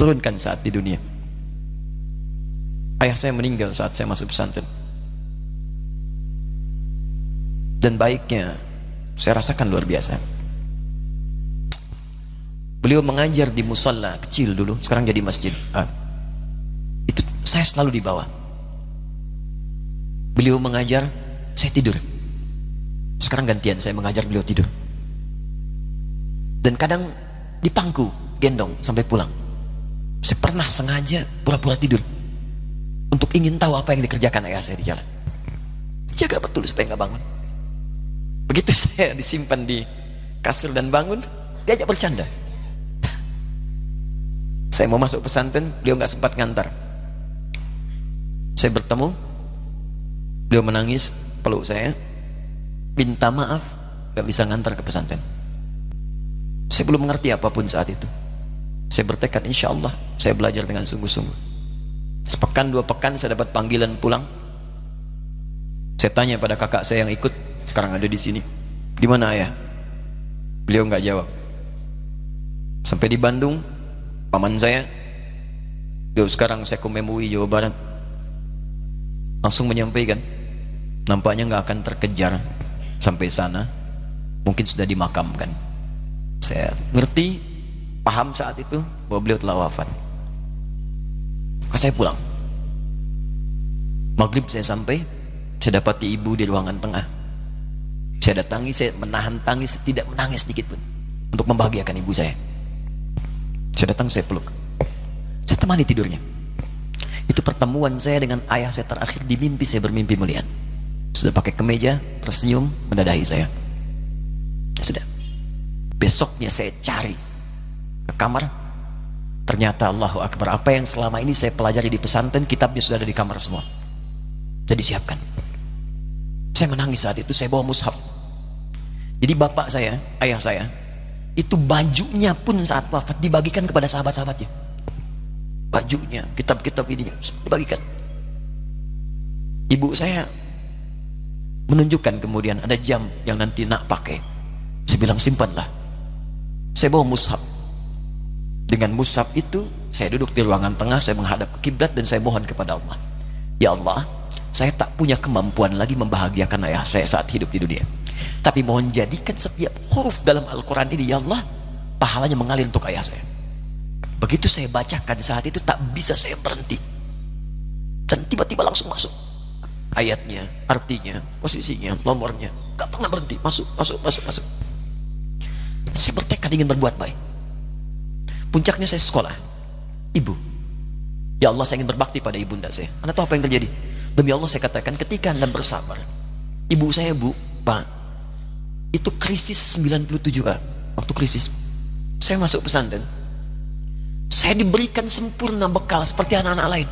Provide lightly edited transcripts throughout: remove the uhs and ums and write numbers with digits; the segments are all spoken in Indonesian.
turunkan saat di dunia. Ayah saya meninggal saat saya masuk pesantren. Dan baiknya saya rasakan luar biasa. Beliau mengajar di musalla kecil dulu, sekarang jadi masjid. Itu saya selalu dibawa. Beliau mengajar, saya tidur. Sekarang gantian, saya mengajar, beliau tidur. Dan kadang dipangku, gendong sampai pulang. Saya pernah sengaja pura-pura tidur untuk ingin tahu apa yang dikerjakan ayah saya di jalan. Jaga betul supaya nggak bangun. Begitu saya disimpan di kasur dan bangun, diajak bercanda. Saya mau masuk pesantren, beliau nggak sempat ngantar. Saya bertemu, beliau menangis, peluk saya, minta maaf, nggak bisa ngantar ke pesantren. Saya belum mengerti apapun saat itu. Saya bertekad, insya Allah saya belajar dengan sungguh-sungguh. Sepekan 2 pekan saya dapat panggilan pulang. Saya tanya pada kakak saya yang ikut, sekarang ada di sini, di mana ayah? Beliau nggak jawab. Sampai di Bandung, paman saya, beliau sekarang Sekom MUI Jawa Barat, langsung menyampaikan, nampaknya nggak akan terkejar sampai sana, mungkin sudah dimakamkan. Saya ngerti, paham saat itu bahwa beliau telah wafat. Maka saya pulang. Maghrib saya sampai, saya dapati ibu di ruangan tengah. Saya datangi, saya menahan tangis, tidak menangis sedikit pun untuk membahagiakan ibu saya. Saya datang, saya peluk, saya temani tidurnya. Itu pertemuan saya dengan ayah saya terakhir di mimpi. Saya bermimpi melihat sudah pakai kemeja, tersenyum, mendadahi saya. Sudah. Besoknya saya cari ke kamar, ternyata Allahu Akbar, apa yang selama ini saya pelajari di pesantren, kitabnya sudah ada di kamar semua, sudah disiapkan. Saya menangis saat itu. Saya bawa mushaf. Jadi bapak saya, ayah saya, itu bajunya pun saat wafat dibagikan kepada sahabat-sahabatnya. Bajunya, kitab-kitab ini dibagikan. Ibu saya menunjukkan kemudian ada jam yang nanti nak pakai. Saya bilang simpanlah. Saya bawa mushaf. Dengan mushaf itu saya duduk di ruangan tengah, saya menghadap ke kiblat dan saya mohon kepada Allah, ya Allah, saya tak punya kemampuan lagi membahagiakan ayah saya saat hidup di dunia, tapi mohon jadikan setiap huruf dalam Al-Quran ini, ya Allah, pahalanya mengalir untuk ayah saya. Begitu saya bacakan saat itu, tak bisa saya berhenti, dan tiba-tiba langsung masuk ayatnya, artinya, posisinya, nomornya, gak pernah berhenti, masuk. Saya bertekad ingin berbuat baik. Puncaknya saya sekolah. Ibu, ya Allah, saya ingin berbakti pada ibunda saya. Anda tahu apa yang terjadi? Demi Allah saya katakan, ketika Anda bersabar, ibu saya, Bu, Pak, itu krisis 97, Pak. Waktu krisis, saya masuk pesantren, saya diberikan sempurna bekal seperti anak-anak lain.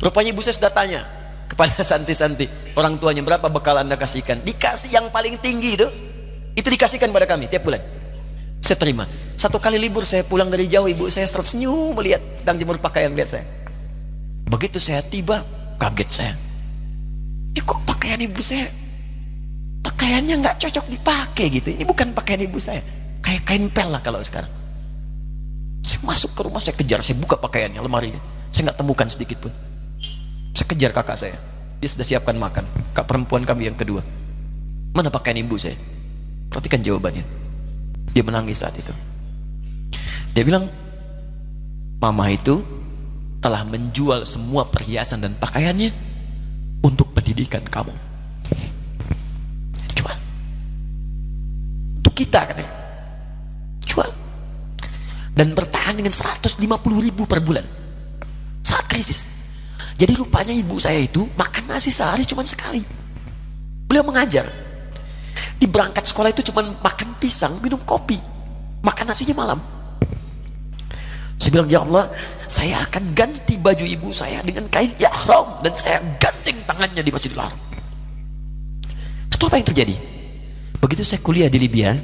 Rupanya ibu saya sudah tanya kepada santi-santi, orang tuanya, berapa bekal Anda kasihkan? Dikasih yang paling tinggi itu dikasihkan pada kami tiap bulan. Saya terima. Satu kali libur saya pulang dari jauh, ibu saya tersenyum melihat sedang jemur pakaian melihat saya. Begitu saya tiba, kaget saya. Kok pakaian ibu saya, pakaiannya nggak cocok dipakai gitu. Ini bukan pakaian ibu saya, kayak kain pel lah kalau sekarang. Saya masuk ke rumah, saya kejar, saya buka pakaiannya, lemarinya, saya nggak temukan sedikit pun. Saya kejar kakak saya, dia sudah siapkan makan. Kak perempuan kami yang kedua, mana pakaian ibu saya? Perhatikan jawabannya. Dia menangis saat itu. Dia bilang, mama itu telah menjual semua perhiasan dan pakaiannya untuk pendidikan kamu. Jual. Untuk kita katanya. Jual. Dan bertahan dengan 150.000 per bulan saat krisis. Jadi rupanya ibu saya itu makan nasi sehari cuma sekali. Beliau mengajar. Di berangkat sekolah itu cuma makan pisang, minum kopi, makan nasinya malam. Saya bilang, ya Allah, saya akan ganti baju ibu saya dengan kain ihram dan saya ganting tangannya di Masjidil Haram. Itu apa yang terjadi? Begitu saya kuliah di Libya,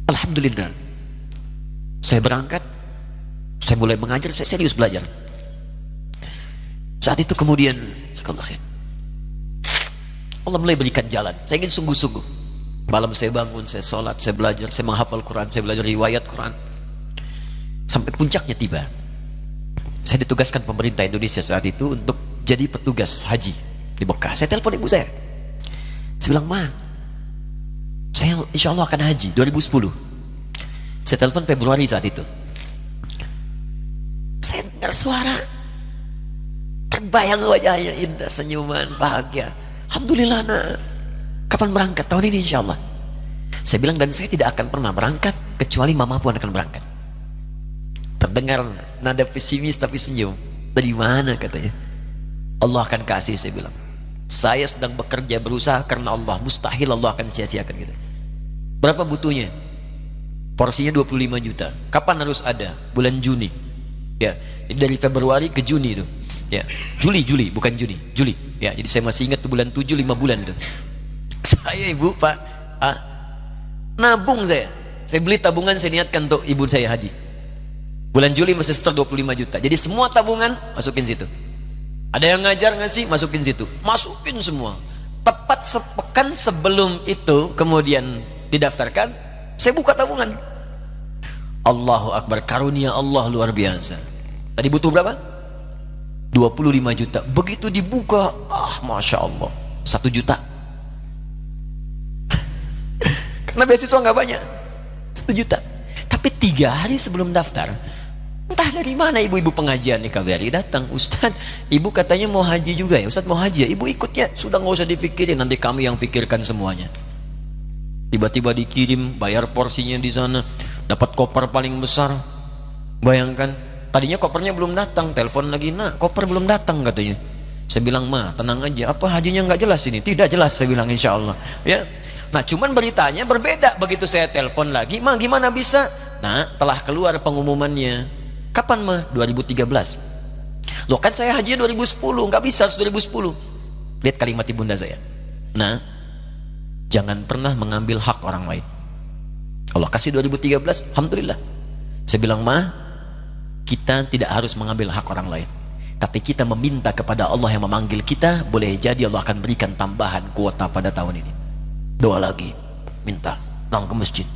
alhamdulillah, saya berangkat, saya mulai mengajar, saya serius belajar. Saat itu kemudian Allah mulai berikan jalan. Saya ingin sungguh-sungguh. Malam saya bangun, saya sholat, saya belajar, saya menghafal Quran, saya belajar riwayat Quran. Sampai puncaknya tiba. Saya ditugaskan pemerintah Indonesia saat itu untuk jadi petugas haji di Mekah. Saya telepon ibu saya. Saya bilang, Ma, saya insya Allah akan haji 2010. Saya telepon Februari saat itu. Saya dengar suara, terbayang wajahnya indah, senyuman, bahagia. Alhamdulillah, nak. Kapan berangkat? Tahun ini insya Allah. Saya bilang, dan saya tidak akan pernah berangkat kecuali mama pun akan berangkat. Terdengar nada pesimis tapi senyum. Dari mana katanya? Allah akan kasih, saya bilang. Saya sedang bekerja berusaha karena Allah, mustahil Allah akan sia-siakan gitu. Berapa butuhnya? Porsinya 25 juta. Kapan harus ada? Bulan Juni. Ya, jadi dari Februari ke Juni itu. Ya, Juli bukan Juni, Juli. Ya, jadi saya masih ingat tuh bulan 7 5 bulan itu. Saya ibu, Pak, nabung saya. Saya beli tabungan, saya niatkan untuk ibu saya haji. Bulan Juli mesti setor 25 juta. Jadi semua tabungan masukin situ. Ada yang ngajar ngasih, masukin situ. Masukin semua. Tepat sepekan sebelum itu kemudian didaftarkan, saya buka tabungan. Allahu Akbar, karunia Allah luar biasa. Tadi butuh berapa? 25 juta. Begitu dibuka, Masya Allah, 1 juta. Karena beasiswa nggak banyak, 1 juta. Tapi 3 hari sebelum daftar, entah dari mana ibu-ibu pengajian di KBRI datang. Ustaz, ibu katanya mau haji juga ya? Ustaz mau haji ya? Ibu ikut ya? Sudah nggak usah dipikirin, nanti kami yang pikirkan semuanya. Tiba-tiba dikirim, bayar porsinya di sana, dapat koper paling besar. Bayangkan, tadinya kopernya belum datang, telepon lagi, nak koper belum datang katanya. Saya bilang, Ma, tenang aja, apa hajinya nggak jelas ini? Tidak jelas, saya bilang, insya Allah. Ya. Nah, cuman beritanya berbeda. Begitu saya telepon lagi, Ma, gimana bisa? Nah, telah keluar pengumumannya. Kapan, Ma? 2013. Loh, kan saya hajinya 2010, nggak bisa, harus 2010. Lihat kalimat ibunda saya. Nah, jangan pernah mengambil hak orang lain. Allah kasih 2013, alhamdulillah. Saya bilang, Ma, kita tidak harus mengambil hak orang lain, tapi kita meminta kepada Allah yang memanggil kita. Boleh jadi Allah akan berikan tambahan kuota pada tahun ini. Doa lagi, minta, datang ke masjid.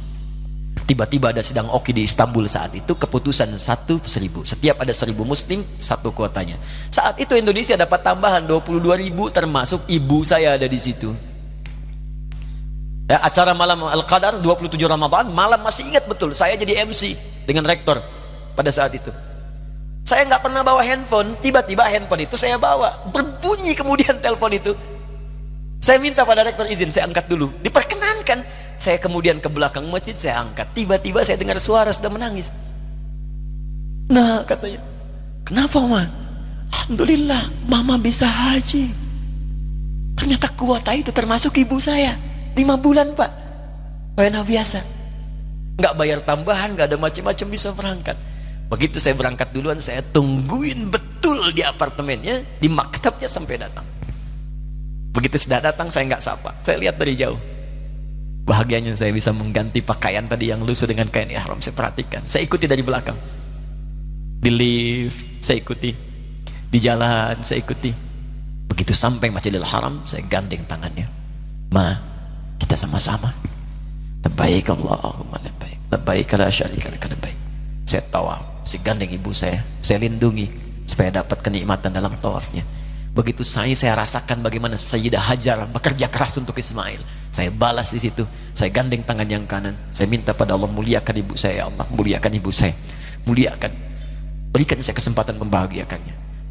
Tiba-tiba ada sidang oki di Istanbul saat itu, keputusan 1.000. Setiap ada 1.000 muslim, 1 kuotanya. Saat itu Indonesia dapat tambahan 22.000, termasuk ibu saya ada di situ. Ya, acara malam Al-Qadar 27 Ramadan, malam masih ingat betul, saya jadi MC dengan rektor pada saat itu. Saya nggak pernah bawa handphone, tiba-tiba handphone itu saya bawa, berbunyi kemudian telepon itu. Saya minta pada rektor izin, saya angkat dulu, diperkenankan. Saya kemudian ke belakang masjid, saya angkat. Tiba-tiba saya dengar suara sudah menangis. Nah, katanya, kenapa, Ma? Alhamdulillah, Mama bisa haji. Ternyata kuota itu termasuk ibu saya. 5 bulan, Pak. Wena biasa. Nggak bayar tambahan, nggak ada macam-macam, bisa berangkat. Begitu saya berangkat duluan, saya tungguin betul di apartemennya, di maktabnya sampai datang. Begitu sudah datang, saya nggak sapa, saya lihat dari jauh. Bahagianya saya bisa mengganti pakaian tadi yang lusuh dengan kain ihram. Saya perhatikan, saya ikuti dari belakang. Di lift, saya ikuti. Di jalan, saya ikuti. Begitu sampai Masjidil Haram, saya gandeng tangannya. Ma, kita sama-sama. Labbaik Allahumma labbaik. Labbaik la syarika lak labbaik. Saya tawaf, saya gandeng ibu saya lindungi supaya dapat kenikmatan dalam tawafnya. Begitu saya rasakan bagaimana Sayyidah Hajar bekerja keras untuk Ismail. Saya balas di situ. Saya gandeng tangan yang kanan. Saya minta pada Allah, muliakan ibu saya, ya Allah, muliakan ibu saya, muliakan, berikan saya kesempatan membahagiakannya.